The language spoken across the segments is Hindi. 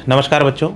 नमस्कार बच्चों।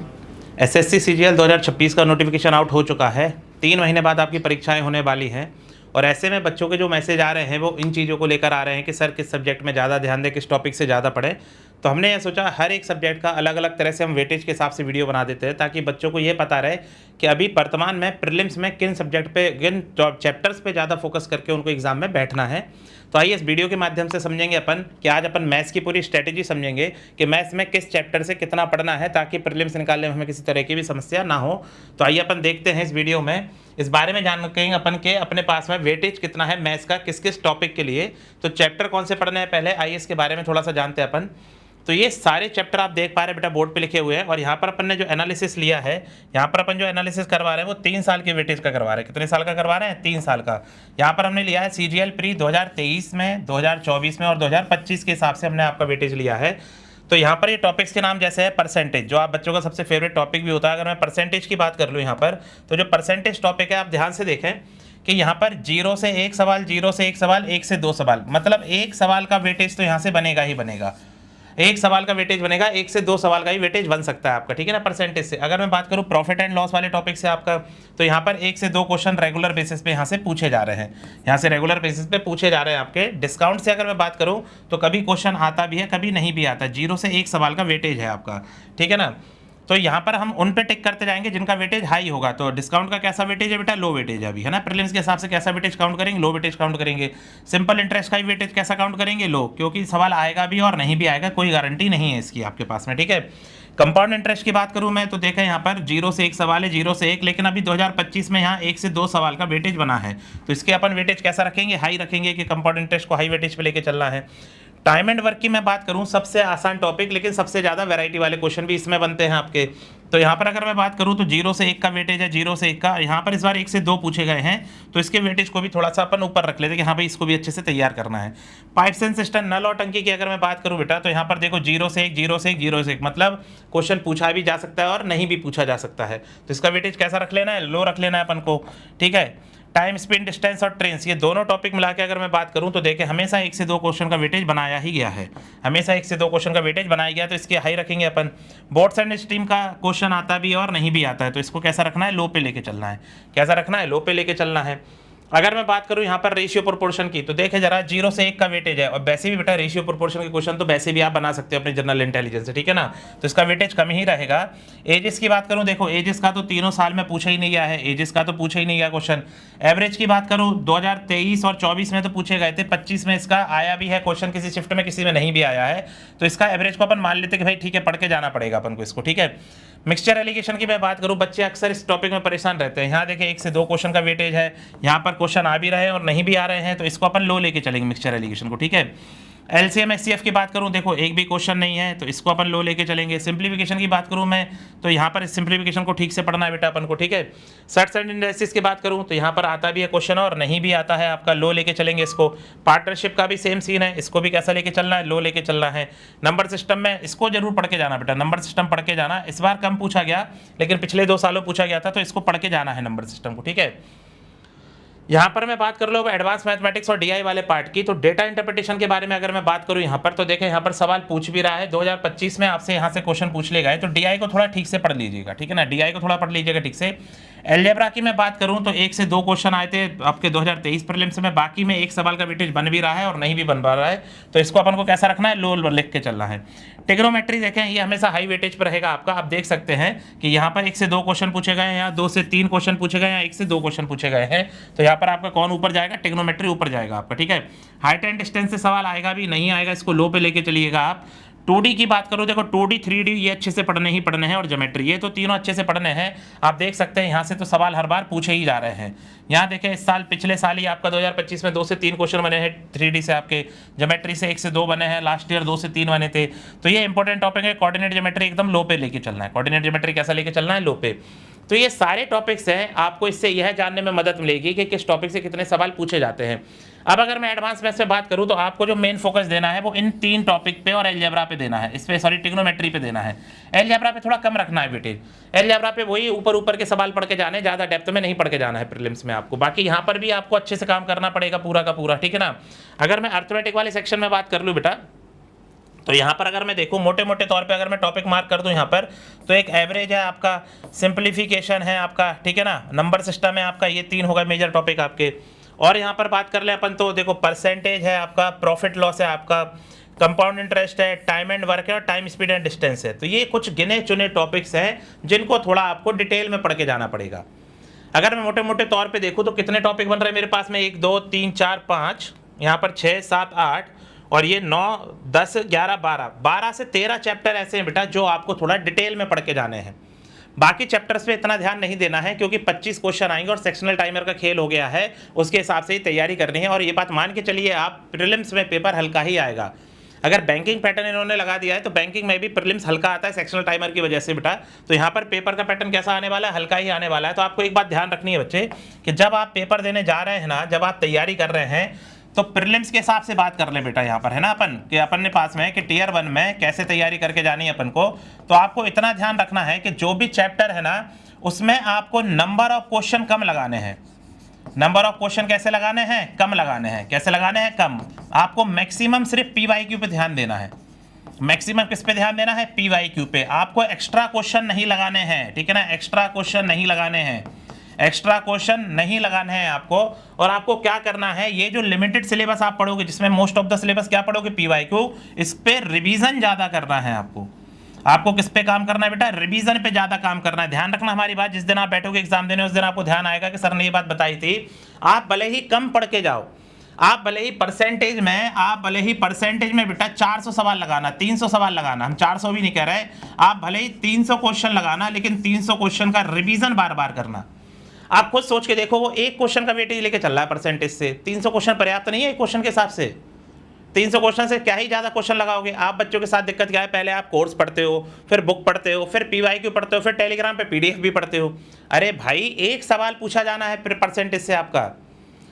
एसएससी सीजीएल 2026 का नोटिफिकेशन आउट हो चुका है। 3 महीने बाद आपकी परीक्षाएं होने वाली हैं और ऐसे में बच्चों के जो मैसेज आ रहे हैं वो इन चीज़ों को लेकर आ रहे हैं कि सर किस सब्जेक्ट में ज़्यादा ध्यान दें, किस टॉपिक से ज़्यादा पढ़ें। तो हमने ये सोचा हर एक सब्जेक्ट का अलग अलग तरह से हम वेटेज के हिसाब से वीडियो बना देते हैं ताकि बच्चों को ये पता रहे कि अभी वर्तमान में प्रीलिम्स में किन सब्जेक्ट पे, किन चैप्टर्स पे ज़्यादा फोकस करके उनको एग्जाम में बैठना है। तो आइए इस वीडियो के माध्यम से समझेंगे अपन कि आज अपन मैथ्स की पूरी स्ट्रेटेजी समझेंगे कि मैथ्स में किस चैप्टर से कितना पढ़ना है ताकि प्रीलिम्स निकालने में हमें किसी तरह की भी समस्या ना हो। तो आइए अपन देखते हैं इस वीडियो में, इस बारे में जानेंगे अपन के अपने पास में वेटेज कितना है मैथ्स का, किस किस टॉपिक के लिए, तो चैप्टर कौन से पढ़ने हैं पहले आइए इसके बारे में थोड़ा सा जानते हैं अपन। तो ये सारे चैप्टर आप देख पा रहे हैं बेटा बोर्ड पे लिखे हुए हैं और यहाँ पर अपन ने जो एनालिसिस लिया है, यहाँ पर अपन जो एनालिसिस करवा रहे हैं वो 3 साल के वेटेज का करवा रहे हैं। कितने साल का करवा रहे हैं? 3 साल का। यहाँ पर हमने लिया है सीजीएल प्री 2023 में, 2024 में और 2025 के हिसाब से हमने आपका वेटेज लिया है। तो यहाँ पर ये टॉपिक्स के नाम जैसे है परसेंटेज, जो आप बच्चों का सबसे फेवरेट टॉपिक भी होता है। अगर मैं परसेंटेज की बात कर लूँ यहाँ पर, तो जो परसेंटेज टॉपिक है आप ध्यान से देखें कि यहाँ पर 0 से 1 सवाल, 0 से 1 सवाल, 1 से 2 सवाल, मतलब एक सवाल का वेटेज तो यहाँ से बनेगा ही बनेगा। एक सवाल का वेटेज बनेगा, 1 से 2 सवाल का ही वेटेज बन सकता है आपका, ठीक है ना, परसेंटेज से। अगर मैं बात करूँ प्रॉफिट एंड लॉस वाले टॉपिक से आपका, तो यहाँ पर 1 से 2 क्वेश्चन रेगुलर बेसिस पे यहाँ से पूछे जा रहे हैं, यहाँ से रेगुलर बेसिस पे पूछे जा रहे हैं आपके। डिस्काउंट से अगर मैं बात करूँ तो कभी क्वेश्चन आता भी है, कभी नहीं भी आता। 0 से 1 सवाल का वेटेज है आपका, ठीक है ना। तो यहाँ पर हम उन पे टिक करते जाएंगे जिनका वेटेज हाई होगा। तो डिस्काउंट का कैसा वेटेज है बेटा? लो वेटेज है अभी, है ना। प्रीलिम्स के हिसाब से कैसा वेटेज काउंट करेंगे? लो वेटेज काउंट करेंगे। सिंपल इंटरेस्ट का ही वेटेज कैसा काउंट करेंगे? लो, क्योंकि सवाल आएगा भी और नहीं भी आएगा, कोई गारंटी नहीं है इसकी आपके पास में, ठीक है। कंपाउंड इंटरेस्ट की बात करूं मैं तो देखें यहाँ पर 0 से 1 सवाल है, 0 से 1, लेकिन अभी 2025 में यहाँ 1 से 2 सवाल का वेटेज बना है। तो इसके अपन वेटेज कैसा रखेंगे? हाई रखेंगे कि कंपाउंड इंटरेस्ट को हाई वेटेज पे लेके चलना है। टाइम एंड वर्क की मैं बात करूं, सबसे आसान टॉपिक, लेकिन सबसे ज़्यादा वैरायटी वाले क्वेश्चन भी इसमें बनते हैं आपके। तो यहाँ पर अगर मैं बात करूं तो 0 से 1 का वेटेज है, 0 से 1 का। यहाँ पर इस बार 1 से 2 पूछे गए हैं, तो इसके वेटेज को भी थोड़ा सा अपन ऊपर रख लेते हैं कि हाँ भाई इसको भी अच्छे से तैयार करना है। पाइप्स एंड सिस्टम नल और टंकी की अगर मैं बात करूँ बेटा, तो यहाँ पर देखो 0 से 1, 0 से 1, 0 से 1, मतलब क्वेश्चन पूछा भी जा सकता है और नहीं भी पूछा जा सकता है। तो इसका वेटेज कैसा रख लेना है? लो रख लेना है अपन को, ठीक है। टाइम, स्पीड, डिस्टेंस और ट्रेन्स, ये दोनों टॉपिक मिला के अगर मैं बात करूं तो देखें हमेशा 1 से 2 क्वेश्चन का वेटेज बनाया ही गया है, हमेशा 1 से 2 क्वेश्चन का वेटेज बनाया गया। तो इसके हाई रखेंगे अपन। बोर्ड्स एंड स्ट्रीम का क्वेश्चन आता भी और नहीं भी आता है, तो इसको कैसा रखना है? लो पे लेके चलना है। कैसा रखना है? लो पे लेके चलना है। अगर मैं बात करूं यहाँ पर रेशियो प्रोपोर्शन की, तो देखें जरा 0 से 1 का वेटेज है और वैसे भी बेटा रेशियो प्रोपोर्शन के क्वेश्चन तो वैसे भी आप बना सकते हो अपने जनरल इंटेलिजेंस से, ठीक है ना। तो इसका वेटेज कम ही रहेगा। एजेस की बात करूं, देखो एजेस का तो तीनों साल में पूछा ही नहीं गया है, एजेस का तो पूछा ही नहीं गया क्वेश्चन। एवरेज की बात करूं 2023 और 24 में तो पूछे गए थे, 25 में इसका आया भी है क्वेश्चन, किसी शिफ्ट में किसी में नहीं भी आया है। तो इसका एवरेज को अपन मान लेते कि भाई ठीक है, पढ़ के जाना पड़ेगा अपन को इसको, ठीक है। मिक्सचर एलिगेशन की मैं बात करूं, बच्चे अक्सर इस टॉपिक में परेशान रहते हैं। यहाँ देखिए 1 से 2 क्वेश्चन का वेटेज है, यहाँ पर क्वेश्चन आ भी रहे हैं और नहीं भी आ रहे हैं, तो इसको अपन लो लेके चलेंगे मिक्सचर एलिगेशन को, ठीक है। एलसीएम एचसीएफ की बात करूं, देखो एक भी क्वेश्चन नहीं है, तो इसको अपन लो लेके चलेंगे। सिंप्लीफिकेशन की बात करूं मैं, तो यहाँ पर सिंप्लीफिकेशन को ठीक से पढ़ना है बेटा अपन को, ठीक है। सर्च एंड इंडेक्सिस की बात करूं तो यहाँ पर आता भी है क्वेश्चन और नहीं भी आता है आपका, लो लेके चलेंगे इसको। पार्टनरशिप का भी सेम सीन है, इसको भी कैसा लेके चलना है? लो लेके चलना है। नंबर सिस्टम में इसको जरूर पढ़ के जाना बेटा, नंबर सिस्टम पढ़ के जाना। इस बार कम पूछा गया लेकिन पिछले 2 सालों पूछा गया था, तो इसको पढ़ के जाना है नंबर सिस्टम को, ठीक है। यहाँ पर मैं बात कर लो एडवांस मैथमेटिक्स और डीआई वाले पार्ट की, तो डेटा इंटरप्रिटेशन के बारे में अगर मैं बात करूँ यहाँ पर, तो देखें यहाँ पर सवाल पूछ भी रहा है। 2025 में आपसे यहाँ से क्वेश्चन पूछ ले गए, तो डीआई को थोड़ा ठीक से पढ़ लीजिएगा, ठीक है ना, डीआई को थोड़ा पढ़ लीजिएगा ठीक से। एलजेब्रा की मैं बात करूँ तो 1 से 2 क्वेश्चन आए थे आपके 2023 प्रीलिम्स में, बाकी में 1 सवाल का वेटेज बन भी रहा है और नहीं भी बन पा रहा है, तो इसको अपन को कैसा रखना है? लो लिख के चलना है। ट्रिग्नोमेट्री देखें, ये हमेशा हाई वेटेज पर रहेगा आपका। आप देख सकते हैं कि यहाँ पर 1 से 2 क्वेश्चन पूछे गए हैं, यहाँ 2 से 3 क्वेश्चन पूछे गए हैं, 1 से 2 क्वेश्चन पूछे गए हैं, तो यहाँ पर आपका कौन ऊपर जाएगा? ट्रिग्नोमेट्री ऊपर जाएगा आपका, ठीक है। हाइट एंड डिस्टेंस से सवाल आएगा भी नहीं आएगा, इसको लो पे लेके चलिएगा आप। 2D की बात करो, देखो 2D 3D ये अच्छे से पढ़ने ही पढ़ने हैं और ज्योमेट्री, ये तो तीनों अच्छे से पढ़ने हैं। आप देख सकते हैं यहाँ से तो सवाल हर बार पूछे ही जा रहे हैं। यहाँ देखें इस साल, पिछले साल ही आपका 2025 में 2 से 3 क्वेश्चन बने हैं 3D से, आपके ज्योमेट्री से 1 से 2 बने हैं, लास्ट ईयर 2 से 3 बने थे। तो ये इंपॉर्टेंट टॉपिक है। कोऑर्डिनेट ज्योमेट्री एकदम लो पे लेके चलना है, कोऑर्डिनेट ज्योमेट्री कैसा लेके चलना है? लो पे। तो ये सारे टॉपिक्स हैं, आपको इससे यह जानने में मदद मिलेगी कि किस टॉपिक से कितने सवाल पूछे जाते हैं। अब अगर मैं एडवांस मैथ्स पे बात करूं तो आपको जो मेन फोकस देना है वो इन 3 टॉपिक पे और अलजेब्रा पे देना है, इस पे सॉरी ट्रिग्नोमेट्री पे देना है। अलजेब्रा पे थोड़ा कम रखना है वेटेज, अलजेब्रा पे वही ऊपर ऊपर के सवाल पढ़ के जाने, ज़्यादा डेप्थ में नहीं पढ़ के जाना है प्रीलिम्स में आपको। बाकी यहाँ पर भी आपको अच्छे से काम करना पड़ेगा पूरा का पूरा, ठीक है ना। अगर मैं अर्थमेटिक वाले सेक्शन में बात कर लूँ बेटा, तो यहाँ पर अगर मैं देखूँ मोटे मोटे तौर पे, अगर मैं टॉपिक मार्क कर दूँ यहाँ पर, तो एक एवरेज है आपका, सिंप्लीफिकेशन है आपका, ठीक है ना, नंबर सिस्टम है आपका, ये 3 होगा मेजर टॉपिक आपके। और यहाँ पर बात कर ले अपन तो देखो परसेंटेज है आपका, प्रॉफिट लॉस है आपका, कंपाउंड इंटरेस्ट है, टाइम एंड वर्क है, और टाइम स्पीड एंड डिस्टेंस है। तो ये कुछ गिने चुने टॉपिक्स हैं जिनको थोड़ा आपको डिटेल में पढ़ के जाना पड़ेगा। अगर मैं मोटे मोटे तौर पे देखूँ तो कितने टॉपिक बन रहे हैं मेरे पास में, 1 2 3 4 5, यहाँ पर 6 7 8, और ये 9 10 11 12 से 13 चैप्टर ऐसे हैं बेटा जो आपको थोड़ा डिटेल में पढ़ के जाने हैं। बाकी चैप्टर्स पे इतना ध्यान नहीं देना है क्योंकि 25 क्वेश्चन आएंगे और सेक्शनल टाइमर का खेल हो गया है, उसके हिसाब से ही तैयारी करनी है। और ये बात मान के चलिए आप प्रीलिम्स में पेपर हल्का ही आएगा। अगर बैंकिंग पैटर्न इन्होंने लगा दिया है तो बैंकिंग में भी प्रीलिम्स हल्का आता है सेक्शनल टाइमर की वजह से बेटा। तो यहाँ पर पेपर का पैटर्न कैसा आने वाला है, हल्का ही आने वाला है। तो आपको एक बात ध्यान रखनी है बच्चे कि जब आप पेपर देने जा रहे हैं ना, जब आप तैयारी कर रहे हैं, तो प्रीलिम्स के हिसाब से बात कर ले बेटा। यहाँ पर है ना अपन कि अपन ने पास में कि टियर 1 में कैसे तैयारी करके जानी है अपन को। तो आपको इतना ध्यान रखना है कि जो भी चैप्टर है ना उसमें आपको नंबर ऑफ क्वेश्चन कम लगाने हैं। नंबर ऑफ क्वेश्चन कैसे लगाने हैं, कम लगाने हैं। कैसे लगाने हैं, कम। आपको मैक्सिमम सिर्फ पीवाईक्यू पे ध्यान देना है। मैक्सिमम किस पे ध्यान देना है, पीवाईक्यू पे। आपको एक्स्ट्रा क्वेश्चन नहीं लगाने हैं, ठीक है ना, एक्स्ट्रा क्वेश्चन नहीं लगाने हैं, एक्स्ट्रा क्वेश्चन नहीं लगाने हैं आपको। और आपको क्या करना है, ये जो लिमिटेड सिलेबस आप पढ़ोगे जिसमें मोस्ट ऑफ द सिलेबस क्या पढ़ोगे, पीवाईक्यू, इस पे रिवीजन ज्यादा करना है आपको। आपको किस पे काम करना है बेटा, रिवीजन पे ज्यादा काम करना है। ध्यान रखना हमारी बात, जिस दिन आप बैठोगे एग्जाम देने उस दिन आपको ध्यान आएगा कि सर ने ये बात बताई थी। आप भले ही कम पढ़ के जाओ, आप भले ही परसेंटेज में बेटा 400 सवाल लगाना, 300 सवाल लगाना, हम 400 भी नहीं कह रहे, आप भले ही 300 क्वेश्चन लगाना, लेकिन 300 क्वेश्चन का रिवीजन बार बार करना। आप खुद सोच के देखो, वो एक क्वेश्चन का वेटेज लेके चल रहा है परसेंटेज से, 300 क्वेश्चन पर्याप्त नहीं है एक क्वेश्चन के हिसाब से। 300 क्वेश्चन से क्या ही ज़्यादा क्वेश्चन लगाओगे आप। बच्चों के साथ दिक्कत क्या है, पहले आप कोर्स पढ़ते हो, फिर बुक पढ़ते हो, फिर पीवाईक्यू पढ़ते हो, फिर टेलीग्राम पे पीडीएफ भी पढ़ते हो। अरे भाई एक सवाल पूछा जाना है परसेंटेज से आपका,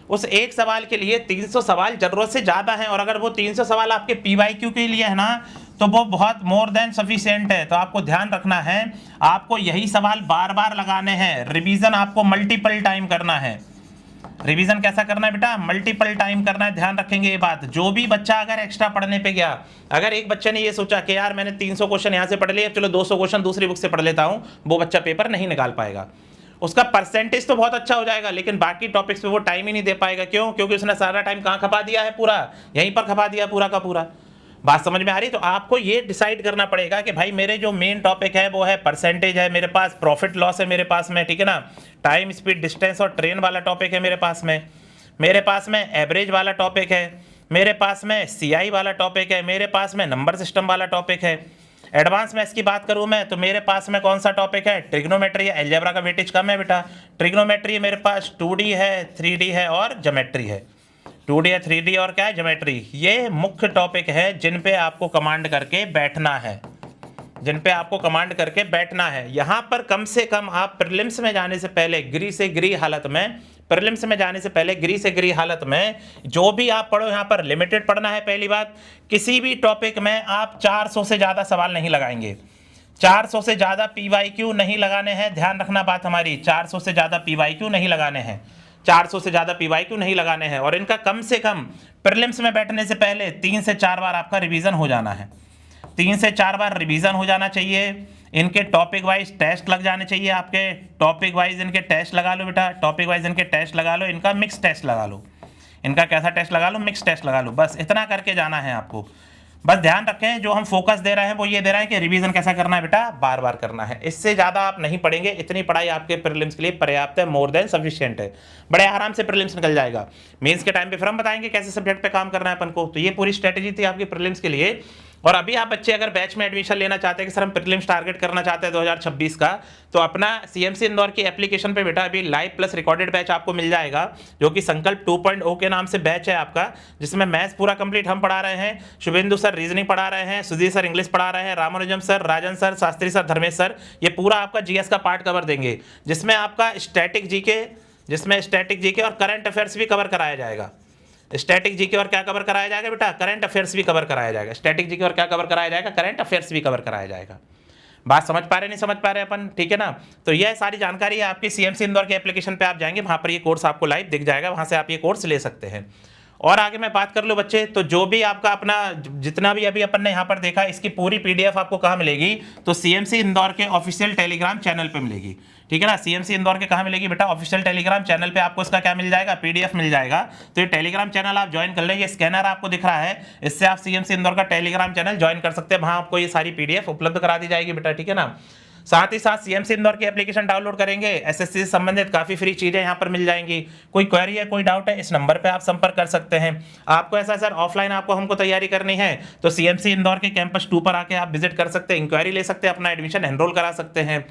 उस एक सवाल के लिए 300 सवाल जरूरत से ज़्यादा है। और अगर वो 300 सवाल आपके पीवाईक्यू के लिए है ना, तो वो बहुत मोर देन सफिशिएंट है। तो आपको ध्यान रखना है, आपको यही सवाल बार बार लगाने हैं। रिवीजन आपको मल्टीपल टाइम करना है। रिवीजन कैसा करना है बेटा, मल्टीपल टाइम करना है। ध्यान रखेंगे ये बात। जो भी बच्चा अगर एक्स्ट्रा पढ़ने पे गया, अगर एक बच्चे ने ये सोचा कि यार मैंने 300 क्वेश्चन यहाँ से पढ़ लिए, चलो 200 क्वेश्चन दूसरी बुक से पढ़ लेता हूँ, वो बच्चा पेपर नहीं निकाल पाएगा। उसका परसेंटेज तो बहुत अच्छा हो जाएगा, लेकिन बाकी टॉपिक्स पे वो टाइम ही नहीं दे पाएगा। क्यों? क्योंकि उसने सारा टाइम कहाँ खपा दिया है, पूरा यहीं पर खपा दिया पूरा का पूरा। बात समझ में आ रही? तो आपको ये डिसाइड करना पड़ेगा कि भाई मेरे जो मेन टॉपिक है वो है परसेंटेज है मेरे पास, प्रॉफिट लॉस है मेरे पास में, ठीक है ना, टाइम स्पीड डिस्टेंस और ट्रेन वाला टॉपिक है मेरे पास में एवरेज वाला टॉपिक है मेरे पास में, सीआई वाला टॉपिक है मेरे पास में, नंबर सिस्टम वाला टॉपिक है। एडवांस मैथ्स की बात करूं मैं तो मेरे पास में कौन सा टॉपिक है, ट्रिग्नोमेट्री है। अलजेब्रा का वेटेज कम है बेटा, ट्रिग्नोमेट्री मेरे पास 2D है, 3D है और ज्योमेट्री है। 2D है, 3D और क्या है, ज्योमेट्री। ये मुख्य टॉपिक है जिन पे आपको कमांड करके बैठना है, जिन पे आपको कमांड करके बैठना है। यहाँ पर कम से कम आप प्रीलिम्स में जाने से पहले गिरी से गिरी हालत में, प्रीलिम्स में जाने से पहले गिरी से गिरी हालत में जो भी आप पढ़ो, यहाँ पर लिमिटेड पढ़ना है। पहली बात, किसी भी टॉपिक में आप 400 से ज़्यादा सवाल नहीं लगाएंगे, 400 से ज़्यादा पीवाईक्यू नहीं लगाने हैं। ध्यान रखना बात हमारी, 400 से ज़्यादा पीवाईक्यू नहीं लगाने हैं, 400 से ज़्यादा पीवाईक्यू नहीं लगाने हैं। और इनका कम से कम प्रीलिम्स में बैठने से पहले 3 से 4 बार आपका रिवीजन हो जाना है, 3 से 4 बार रिवीजन हो जाना चाहिए। इनके टॉपिक वाइज टेस्ट लग जाने चाहिए आपके, टॉपिक वाइज इनके टेस्ट लगा लो बेटा, टॉपिक वाइज इनके टेस्ट लगा लो, इनका मिक्स टेस्ट लगा लो, इनका कैसा टेस्ट लगा लो, मिक्स टेस्ट लगा लो। बस इतना करके जाना है आपको। बस ध्यान रखें, जो हम फोकस दे रहे हैं वो ये दे रहे हैं कि रिवीजन कैसा करना है बेटा, बार बार करना है। इससे ज़्यादा आप नहीं पढ़ेंगे, इतनी पढ़ाई आपके प्रीलिम्स के लिए पर्याप्त है, मोर देन सफिशिएंट है। बड़े आराम से प्रीलिम्स निकल जाएगा। मेंस के टाइम पे फिर हम बताएंगे कैसे सब्जेक्ट पे काम करना है अपन को। तो ये पूरी स्ट्रेटेजी थी आपकी प्रीलिम्स के लिए। और अभी आप बच्चे अगर बैच में एडमिशन लेना चाहते हैं कि सर हम प्रीलिम्स टारगेट करना चाहते हैं 2026 का, तो अपना सीएमसी इंदौर की एप्लीकेशन पे बेटा अभी लाइव प्लस रिकॉर्डेड बैच आपको मिल जाएगा, जो कि संकल्प 2.0 के नाम से बैच है आपका, जिसमें मैथ्स पूरा कंप्लीट हम पढ़ा रहे हैं, शुभेंदु सर रीजनिंग पढ़ा रहे हैं, सुधीर सर इंग्लिश पढ़ा रहे हैं, Ramanujam sir, Rajan sir, Shastri sir, Dharmesh sir, ये पूरा आपका जीएस का पार्ट कवर देंगे, जिसमें आपका स्टैटिक जीके और करंट अफेयर्स भी कवर कराया जाएगा। स्टैटिक जीके और क्या कवर कराया जाएगा बेटा, करंट अफेयर्स भी कवर कराया जाएगा। स्टैटिक जीके और क्या कवर कराया जाएगा, करंट अफेयर्स भी कवर कराया जाएगा। बात समझ पा रहे नहीं समझ पा रहे अपन, ठीक है ना। तो यह सारी जानकारी है आपकी सीएमसी इंदौर के एप्लीकेशन पे आप जाएंगे, वहां पर ये कोर्स आपको लाइव दिख जाएगा, वहां से आप ये कोर्स ले सकते हैं। और आगे मैं बात कर लूँ बच्चे, तो जो भी आपका अपना जितना भी अभी अपन ने यहाँ पर देखा, इसकी पूरी पीडीएफ आपको कहाँ मिलेगी, तो सीएमसी इंदौर के ऑफिशियल टेलीग्राम चैनल पे मिलेगी। ठीक है ना, सीएमसी इंदौर के कहाँ मिलेगी बेटा, ऑफिशियल टेलीग्राम चैनल पे आपको इसका क्या मिल जाएगा, पीडीएफ मिल जाएगा। तो ये टेलीग्राम चैनल आप ज्वाइन कर लें, ये स्कैनर आपको दिख रहा है, इससे आप सीएमसी इंदौर का टेलीग्राम चैनल ज्वाइन कर सकते हैं, वहाँ आपको ये सारी पीडीएफ उपलब्ध करा दी जाएगी बेटा। ठीक है ना, साथ ही साथ सीएमसी इंदौर की एप्लीकेशन डाउनलोड करेंगे, एसएससी से संबंधित काफी फ्री चीजें यहाँ पर मिल जाएंगी। कोई क्वेरी है, कोई डाउट है, इस नंबर पे आप संपर्क कर सकते हैं। आपको ऐसा सर ऑफलाइन आपको हमको तैयारी करनी है तो सीएमसी इंदौर के कैंपस 2 पर आके आप विजिट कर सकते हैं, इंक्वायरी ले सकते हैं, अपना एडमिशन एनरोल करा सकते हैं।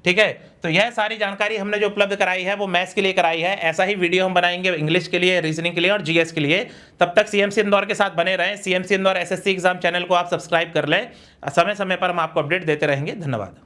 ठीक है, तो यह सारी जानकारी हमने जो उपलब्ध कराई है वो मैथ्स के लिए कराई है। ऐसा ही वीडियो हम बनाएंगे इंग्लिश के लिए, रीजनिंग के लिए और जीएस के लिए। तब तक सीएमसी इंदौर के साथ बने रहें। CMC Indore SSC exam channel को आप सब्सक्राइब कर लें, समय समय पर हम आपको अपडेट देते रहेंगे। धन्यवाद।